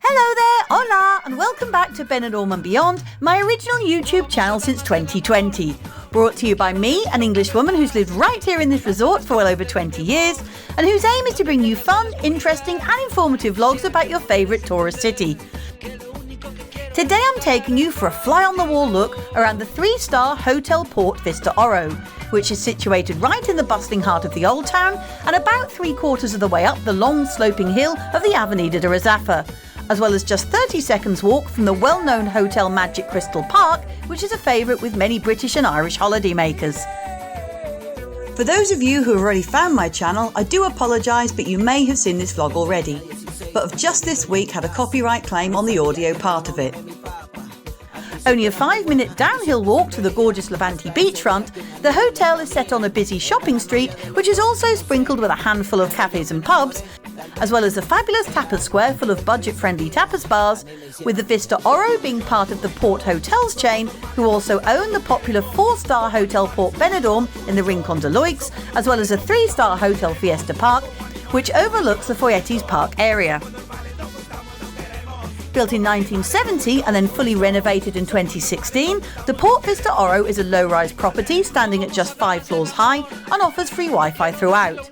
Hello there, hola, and welcome back to Benidorm and Beyond, my original YouTube channel since 2020. Brought to you by me, an English woman who's lived right here in this resort for well over 20 years, and whose aim is to bring you fun, interesting and informative vlogs about your favourite tourist city. Today I'm taking you for a fly-on-the-wall look around the 3-star Hotel Port Vista Oro, which is situated right in the bustling heart of the Old Town and about 3/4 of the way up the long sloping hill of the Avenida de Razafa, as well as just 30 seconds walk from the well-known Hotel Magic Crystal Park, which is a favourite with many British and Irish holidaymakers. For those of you who have already found my channel, I do apologise, but you may have seen this vlog already, but have just this week had a copyright claim on the audio part of it. Only a 5-minute downhill walk to the gorgeous Levante beachfront, the hotel is set on a busy shopping street, which is also sprinkled with a handful of cafes and pubs, as well as a fabulous tapas square full of budget-friendly tapas bars, with the Vista Oro being part of the Port Hotels chain, who also own the popular 4-star Hotel Port Benidorm in the Rincon de Loix, as well as a 3-star Hotel Fiesta Park, which overlooks the Foyetes Park area. Built in 1970 and then fully renovated in 2016, the Port Vista Oro is a low-rise property standing at just 5 floors high and offers free Wi-Fi throughout.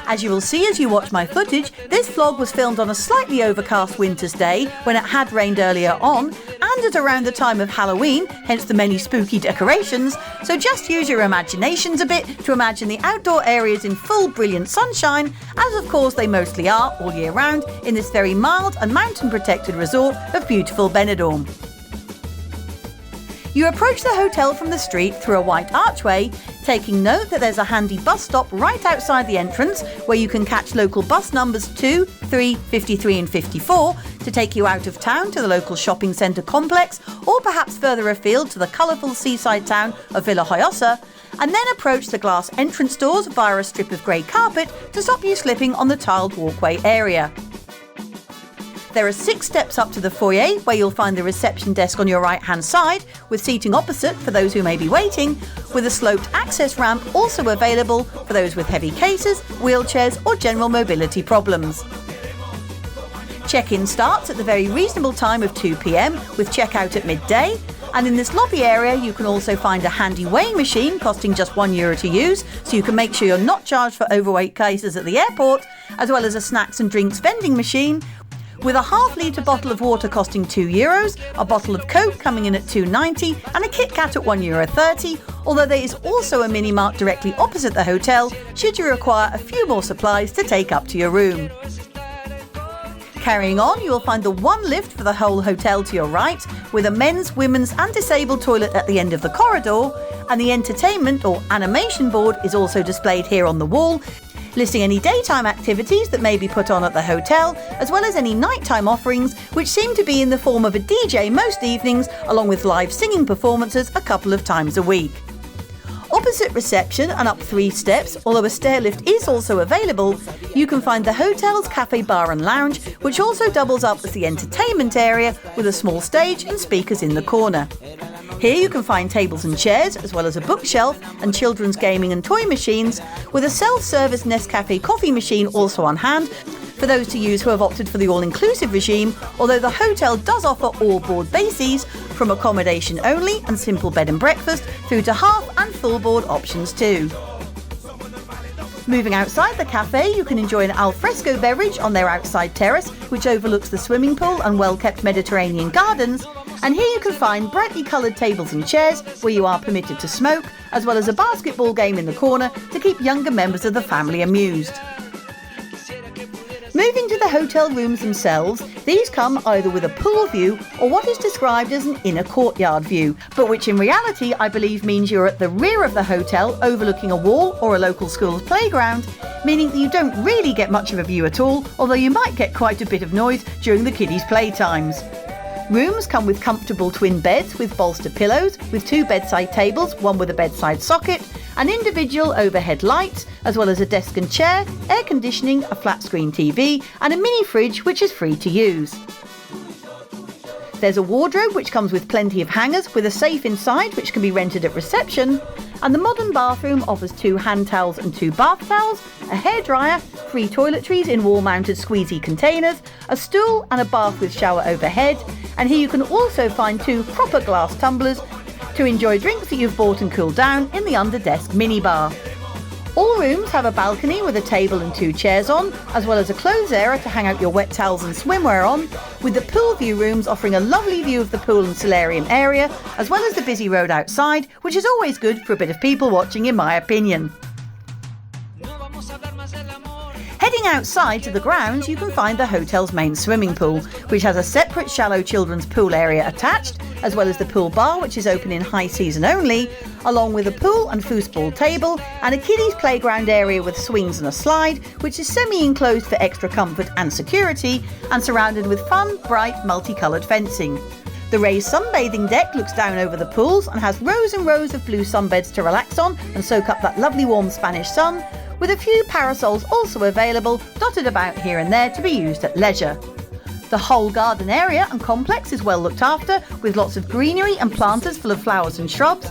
As you will see as you watch my footage, this vlog was filmed on a slightly overcast winter's day when it had rained earlier on and at around the time of Halloween, hence the many spooky decorations, so just use your imaginations a bit to imagine the outdoor areas in full brilliant sunshine, as of course they mostly are all year round in this very mild and mountain protected resort of beautiful Benidorm. You approach the hotel from the street through a white archway, taking note that there's a handy bus stop right outside the entrance where you can catch local bus numbers 2, 3, 53 and 54 to take you out of town to the local shopping centre complex, or perhaps further afield to the colourful seaside town of Villa Joyosa, and then approach the glass entrance doors via a strip of grey carpet to stop you slipping on the tiled walkway area. There are 6 steps up to the foyer where you'll find the reception desk on your right-hand side, with seating opposite for those who may be waiting, with a sloped access ramp also available for those with heavy cases, wheelchairs or general mobility problems. Check-in starts at the very reasonable time of 2 p.m, with check-out at midday, and in this lobby area you can also find a handy weighing machine costing just €1 to use, so you can make sure you're not charged for overweight cases at the airport, as well as a snacks and drinks vending machine, with a half-litre bottle of water costing €2, a bottle of Coke coming in at €2.90 and a Kit Kat at €1.30, although there is also a mini-mart directly opposite the hotel should you require a few more supplies to take up to your room. Carrying on, you will find the one lift for the whole hotel to your right, with a men's, women's and disabled toilet at the end of the corridor, and the entertainment or animation board is also displayed here on the wall, listing any daytime activities that may be put on at the hotel, as well as any nighttime offerings, which seem to be in the form of a DJ most evenings, along with live singing performances a couple of times a week. Opposite reception and up 3 steps, although a stair lift is also available, you can find the hotel's cafe bar and lounge, which also doubles up as the entertainment area with a small stage and speakers in the corner. Here you can find tables and chairs, as well as a bookshelf and children's gaming and toy machines, with a self-service Nescafe coffee machine also on hand for those to use who have opted for the all-inclusive regime, although the hotel does offer all board bases, from accommodation only and simple bed and breakfast through to half and full board options too. Moving outside the cafe, you can enjoy an alfresco beverage on their outside terrace, which overlooks the swimming pool and well-kept Mediterranean gardens, and here you can find brightly coloured tables and chairs where you are permitted to smoke, as well as a basketball game in the corner to keep younger members of the family amused. Moving to the hotel rooms themselves, these come either with a pool view or what is described as an inner courtyard view, but which in reality I believe means you're at the rear of the hotel overlooking a wall or a local school's playground, meaning that you don't really get much of a view at all, although you might get quite a bit of noise during the kiddies' playtimes. Rooms come with comfortable twin beds with bolster pillows, with 2 bedside tables, one with a bedside socket, and individual overhead lights, as well as a desk and chair, air conditioning, a flat screen TV, and a mini fridge which is free to use. There's a wardrobe which comes with plenty of hangers with a safe inside which can be rented at reception, and the modern bathroom offers 2 hand towels and 2 bath towels, a hairdryer, 3 toiletries in wall-mounted squeezy containers, a stool and a bath with shower overhead, and here you can also find 2 proper glass tumblers to enjoy drinks that you've bought and cooled down in the under-desk minibar. All rooms have a balcony with a table and 2 chairs on, as well as a clothes area to hang out your wet towels and swimwear on, with the pool view rooms offering a lovely view of the pool and solarium area, as well as the busy road outside, which is always good for a bit of people watching in my opinion. Heading outside to the grounds, you can find the hotel's main swimming pool, which has a separate shallow children's pool area attached, as well as the pool bar, which is open in high season only, along with a pool and foosball table, and a kiddies playground area with swings and a slide, which is semi-enclosed for extra comfort and security, and surrounded with fun, bright, multicoloured fencing. The raised sunbathing deck looks down over the pools and has rows and rows of blue sunbeds to relax on and soak up that lovely warm Spanish sun, with a few parasols also available, dotted about here and there to be used at leisure. The whole garden area and complex is well looked after, with lots of greenery and planters full of flowers and shrubs,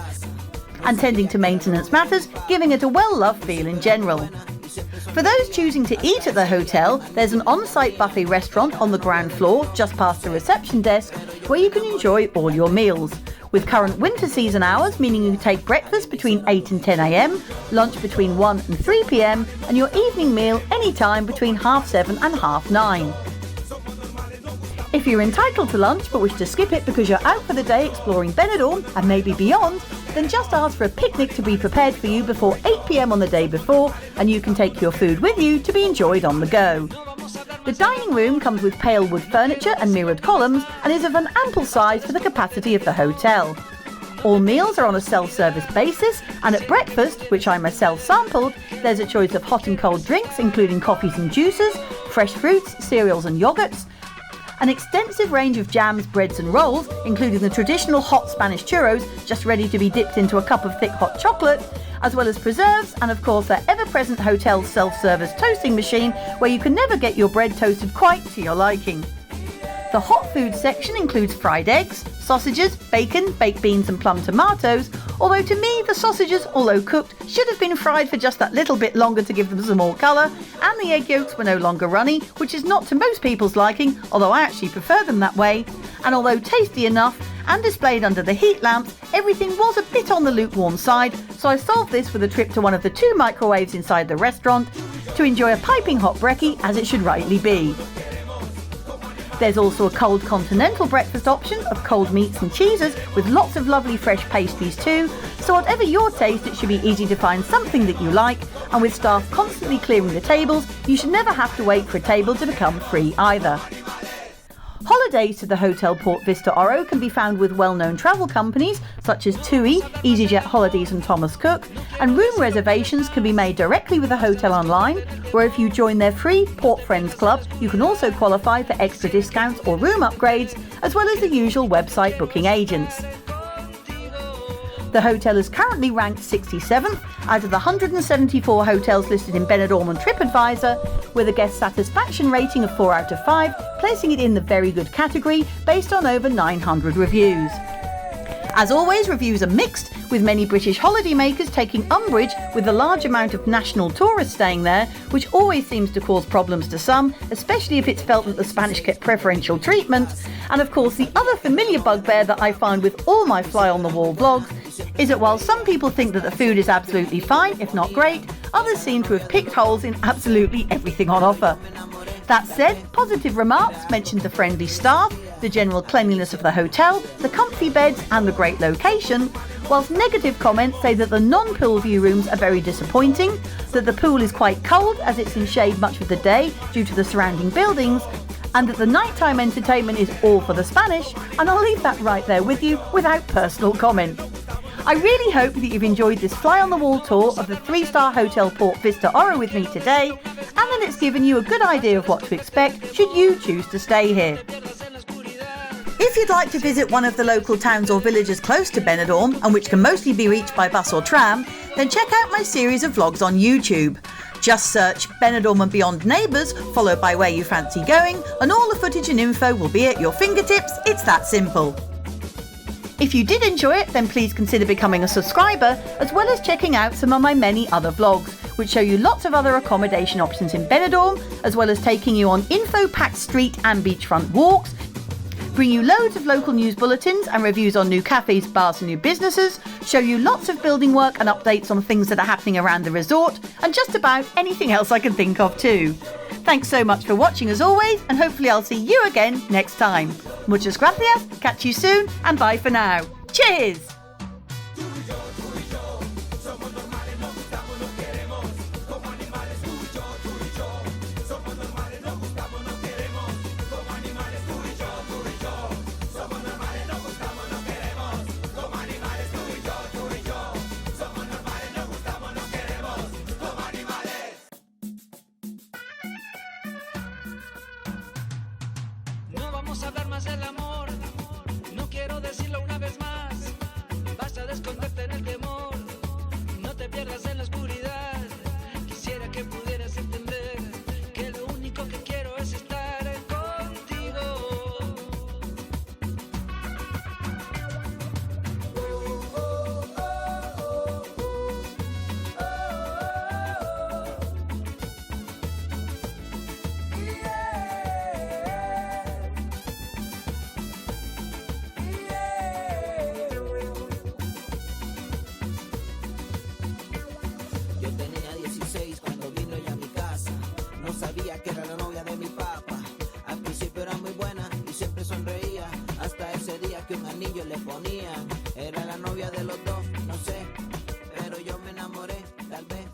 and tending to maintenance matters, giving it a well-loved feel in general. For those choosing to eat at the hotel, there's an on-site buffet restaurant on the ground floor, just past the reception desk, where you can enjoy all your meals, with current winter season hours meaning you take breakfast between 8 and 10 a.m, lunch between 1 and 3 p.m, and your evening meal anytime between 7:30 and 9:30. If you're entitled to lunch but wish to skip it because you're out for the day exploring Benidorm and maybe beyond, then just ask for a picnic to be prepared for you before 8 p.m. on the day before, and you can take your food with you to be enjoyed on the go. The dining room comes with pale wood furniture and mirrored columns and is of an ample size for the capacity of the hotel. All meals are on a self-service basis, and at breakfast, which I myself sampled, there's a choice of hot and cold drinks including coffees and juices, fresh fruits, cereals and yogurts, an extensive range of jams, breads and rolls, including the traditional hot Spanish churros just ready to be dipped into a cup of thick hot chocolate, as well as preserves, and of course their ever-present hotel self-service toasting machine where you can never get your bread toasted quite to your liking. The hot food section includes fried eggs, sausages, bacon, baked beans and plum tomatoes, although to me the sausages, although cooked, should have been fried for just that little bit longer to give them some more colour, and the egg yolks were no longer runny, which is not to most people's liking, although I actually prefer them that way, and although tasty enough and displayed under the heat lamps, everything was a bit on the lukewarm side, so I solved this with a trip to one of the 2 microwaves inside the restaurant to enjoy a piping hot brekkie as it should rightly be. There's also a cold continental breakfast option of cold meats and cheeses with lots of lovely fresh pastries too, so whatever your taste, it should be easy to find something that you like, and with staff constantly clearing the tables, you should never have to wait for a table to become free either. Holidays to the Hotel Port Vista Oro can be found with well-known travel companies such as TUI, EasyJet Holidays and Thomas Cook, and room reservations can be made directly with the hotel online, where if you join their free Port Friends Club, you can also qualify for extra discounts or room upgrades, as well as the usual website booking agents. The hotel is currently ranked 67th out of the 174 hotels listed in Benidorm and TripAdvisor, with a guest satisfaction rating of 4 out of 5, placing it in the very good category based on over 900 reviews. As always, reviews are mixed, with many British holidaymakers taking umbrage with the large amount of national tourists staying there, which always seems to cause problems to some, especially if it's felt that the Spanish get preferential treatment. And of course, the other familiar bugbear that I find with all my fly-on-the-wall vlogs is that while some people think that the food is absolutely fine, if not great, others seem to have picked holes in absolutely everything on offer. That said, positive remarks mentioned the friendly staff, the general cleanliness of the hotel, the comfy beds and the great location, whilst negative comments say that the non-pool view rooms are very disappointing, that the pool is quite cold as it's in shade much of the day due to the surrounding buildings, and that the nighttime entertainment is all for the Spanish, and I'll leave that right there with you without personal comment. I really hope that you've enjoyed this fly-on-the-wall tour of the 3-star Hotel Port Vista Oro with me today, and that it's given you a good idea of what to expect should you choose to stay here. If you'd like to visit one of the local towns or villages close to Benidorm, and which can mostly be reached by bus or tram, then check out my series of vlogs on YouTube. Just search Benidorm and Beyond Neighbours, followed by where you fancy going, and all the footage and info will be at your fingertips. It's that simple. If you did enjoy it, then please consider becoming a subscriber, as well as checking out some of my many other vlogs, which show you lots of other accommodation options in Benidorm, as well as taking you on info-packed street and beachfront walks, bring you loads of local news bulletins and reviews on new cafes, bars and new businesses, show you lots of building work and updates on things that are happening around the resort, and just about anything else I can think of too. Thanks so much for watching as always, and hopefully I'll see you again next time. Muchas gracias, catch you soon, and bye for now. Cheers! Vamos a hablar más del amor, no quiero decirlo una vez más, basta de esconderte en el temor, no te pierdas en la oscuridad, quisiera que pudieras entender, que lo único que quiero es estar contigo. Yo tenía 16 cuando vino ella a mi casa. No sabía que era la novia de mi papá. Al principio era muy buena y siempre sonreía. Hasta ese día que un anillo le ponían. Era la novia de los dos, no sé. Pero yo me enamoré, tal vez.